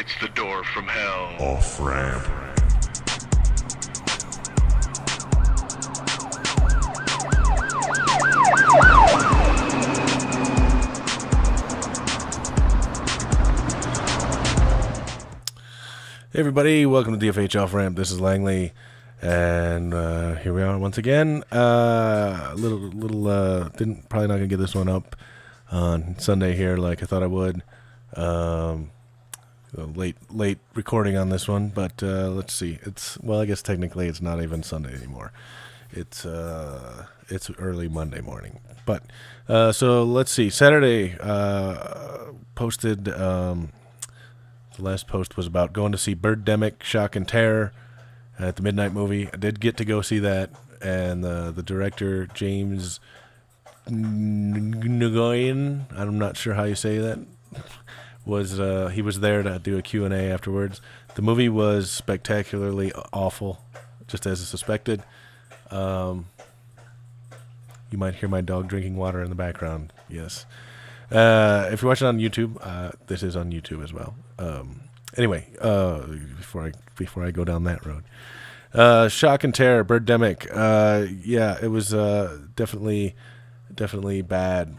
It's the door from hell. Off Ramp. Hey everybody, welcome to DFH Off Ramp. This is Langley, and here we are once again. Probably not gonna get this one up on Sunday here like I thought I would. Late recording on this one, but let's see. I guess technically it's not even Sunday anymore. It's early Monday morning. But so let's see. Saturday posted. The last post was about going to see Birdemic, Shock and Terror at the Midnight Movie. I did get to go see that, and the director, James Nguyen, I'm not sure how you say that, he was there to do a Q&A afterwards. The movie was spectacularly awful, just as suspected. You might hear my dog drinking water in the background, yes. If you're watching on YouTube, this is on YouTube as well. Anyway, before I go down that road, Shock and Terror, Birdemic. Yeah, it was definitely bad.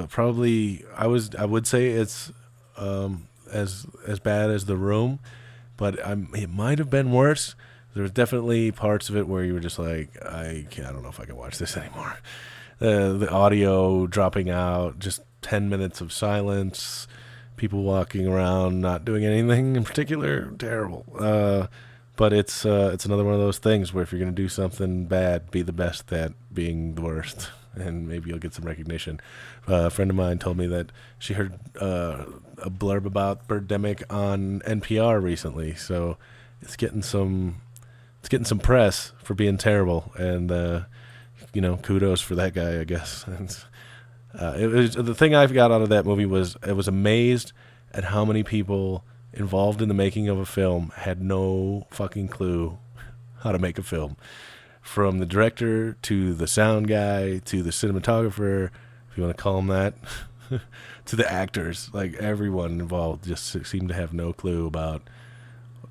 Probably I would say it's as bad as The Room, but it might have been worse. There was definitely parts of it where you were just like, I don't know if I can watch this anymore. The audio dropping out, just 10 minutes of silence, people walking around not doing anything in particular, terrible. But it's another one of those things where if you're going to do something bad, be the best at being the worst, and maybe you'll get some recognition. A friend of mine told me that she heard a blurb about Birdemic on NPR recently, so it's getting some press for being terrible, and kudos for that guy, I guess. It was the thing I got out of that movie was I was amazed at how many people involved in the making of a film had no fucking clue how to make a film. From the director to the sound guy to the cinematographer, if you want to call them that, to the actors. Like, everyone involved just seemed to have no clue about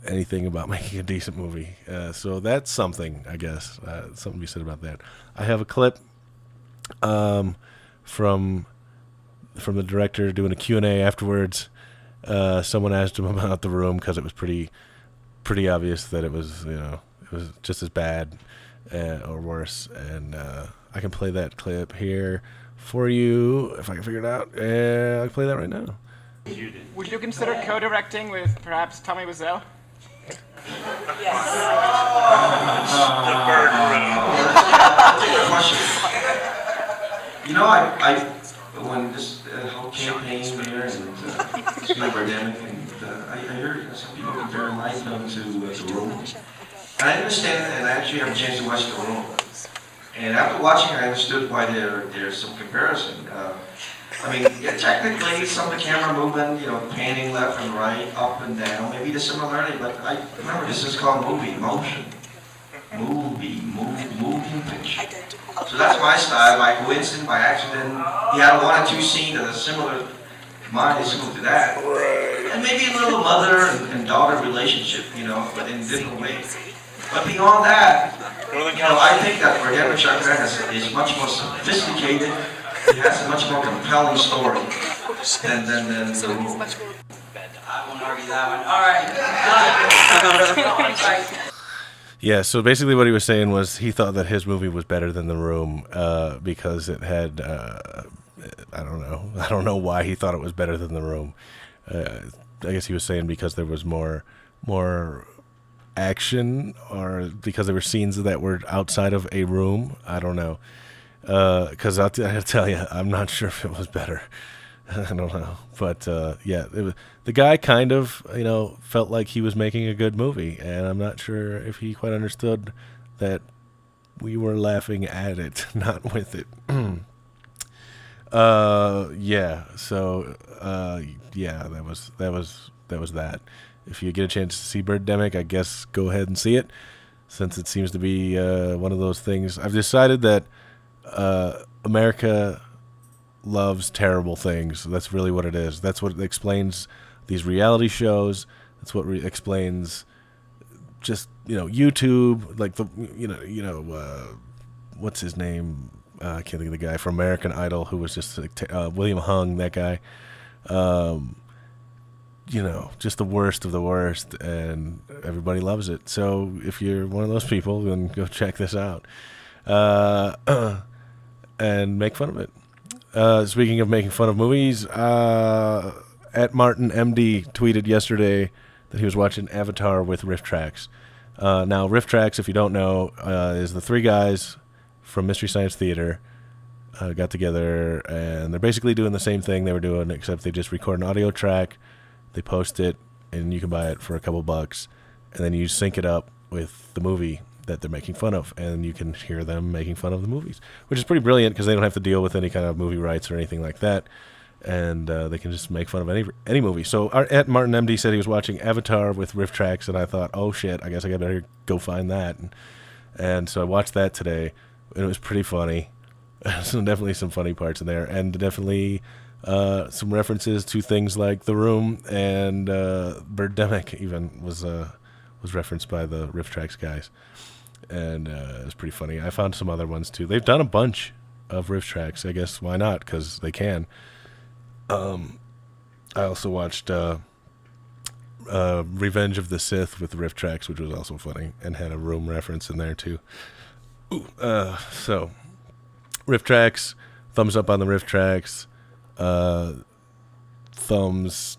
anything about making a decent movie. So that's something, I guess. Something to be said about that. I have a clip from the director doing a Q&A afterwards. Someone asked him about The Room because it was pretty obvious that it was just as bad or worse, and I can play that clip here for you if I can figure it out. I can play that right now. Would you consider co-directing with perhaps Tommy Wiseau? Yes. The Bird Room. I when this whole campaign here and Birdemic, and I heard some people compare Lightham to The Room. And I understand, and I actually have a chance to watch The Room. And after watching, I understood why there's some comparison. Technically, some of the camera movement, panning left and right, up and down, maybe the similarity, but I remember this is called moving picture. So that's my style, by coincidence, by accident. He had one or two scenes that are similar, mine is similar to that. And maybe a little mother and daughter relationship, but in different ways. But beyond that, I think that Birdemic is much more sophisticated. It has a much more compelling story than The Room. I won't argue that one. All right. Yeah, so basically what he was saying was he thought that his movie was better than The Room because it had, I don't know why he thought it was better than The Room. I guess he was saying because there was more action, or because there were scenes that were outside of a room. I don't know. Because I tell you, I'm not sure if it was better. I don't know. But yeah, the guy kind of, felt like he was making a good movie, and I'm not sure if he quite understood that we were laughing at it, not with it. Yeah. So yeah, that was that. If you get a chance to see Birdemic, I guess go ahead and see it, since it seems to be one of those things. I've decided that America loves terrible things. That's really what it is. That's what explains these reality shows. That's what explains just, YouTube, like what's his name? I can't think of the guy from American Idol who was just like, William Hung, that guy. Just the worst of the worst, and everybody loves it. So if you're one of those people, then go check this out and make fun of it. Speaking of making fun of movies, at Martin MD tweeted yesterday that he was watching Avatar with Rifftrax. Now, Rifftrax, if you don't know, is the three guys from Mystery Science Theater got together, and they're basically doing the same thing they were doing, except they just record an audio track, they post it, and you can buy it for a couple bucks, and then you sync it up with the movie that they're making fun of, and you can hear them making fun of the movies, which is pretty brilliant because they don't have to deal with any kind of movie rights or anything like that, and they can just make fun of any movie. So at Martin MD said he was watching Avatar with Rifftrax, and I thought, oh shit, I guess I better go find that, and so I watched that today, and it was pretty funny. So definitely some funny parts in there, and definitely some references to things like The Room, and Birdemic even was referenced by the Rifftrax guys, and it was pretty funny. I found some other ones too. They've done a bunch of Rifftrax, I guess. Why not? Because they can. I also watched Revenge of the Sith with Rifftrax, which was also funny, and had a Room reference in there too. So Rifftrax, thumbs up on the Rifftrax. Thumbs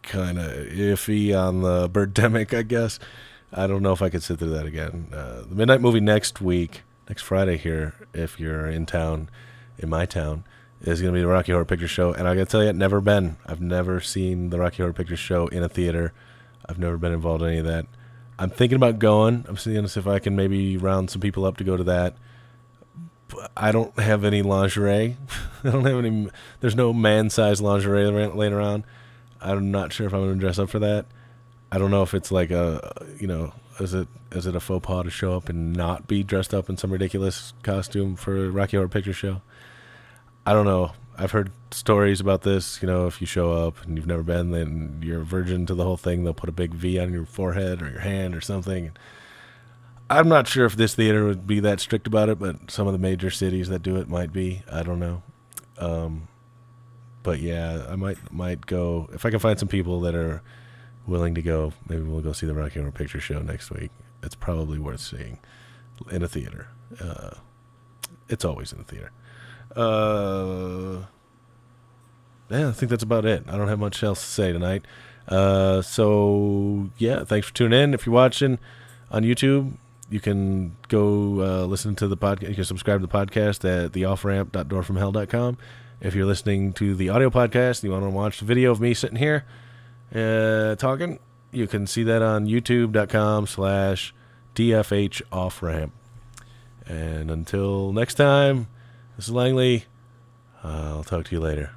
kind of iffy on the Birdemic, I guess. I don't know if I could sit through that again. The Midnight Movie next Friday here, if you're in town, in my town, is going to be the Rocky Horror Picture Show. And I got to tell you, I've never seen the Rocky Horror Picture Show in a theater. I've never been involved in any of that. I'm thinking about going. I'm seeing if I can maybe round some people up to go to that. I don't have any lingerie. I don't have any. There's no man-sized lingerie laying around. I'm not sure if I'm going to dress up for that. I don't know if it's like is it a faux pas to show up and not be dressed up in some ridiculous costume for a Rocky Horror Picture Show. I don't know. I've heard stories about this. If you show up and you've never been, then you're a virgin to the whole thing. They'll put a big V on your forehead or your hand or something. I'm not sure if this theater would be that strict about it, but some of the major cities that do it might be. I don't know. But yeah, I might go. If I can find some people that are willing to go, maybe we'll go see the Rocky Horror Picture Show next week. It's probably worth seeing in a theater. It's always in a theater. Yeah, I think that's about it. I don't have much else to say tonight. So yeah, thanks for tuning in. If you're watching on YouTube, you can go listen to the podcast. You can subscribe to the podcast at theofframp.doorfromhell.com. If you're listening to the audio podcast and you want to watch the video of me sitting here talking, you can see that on youtube.com/DFH Off Ramp. And until next time, this is Langley. I'll talk to you later.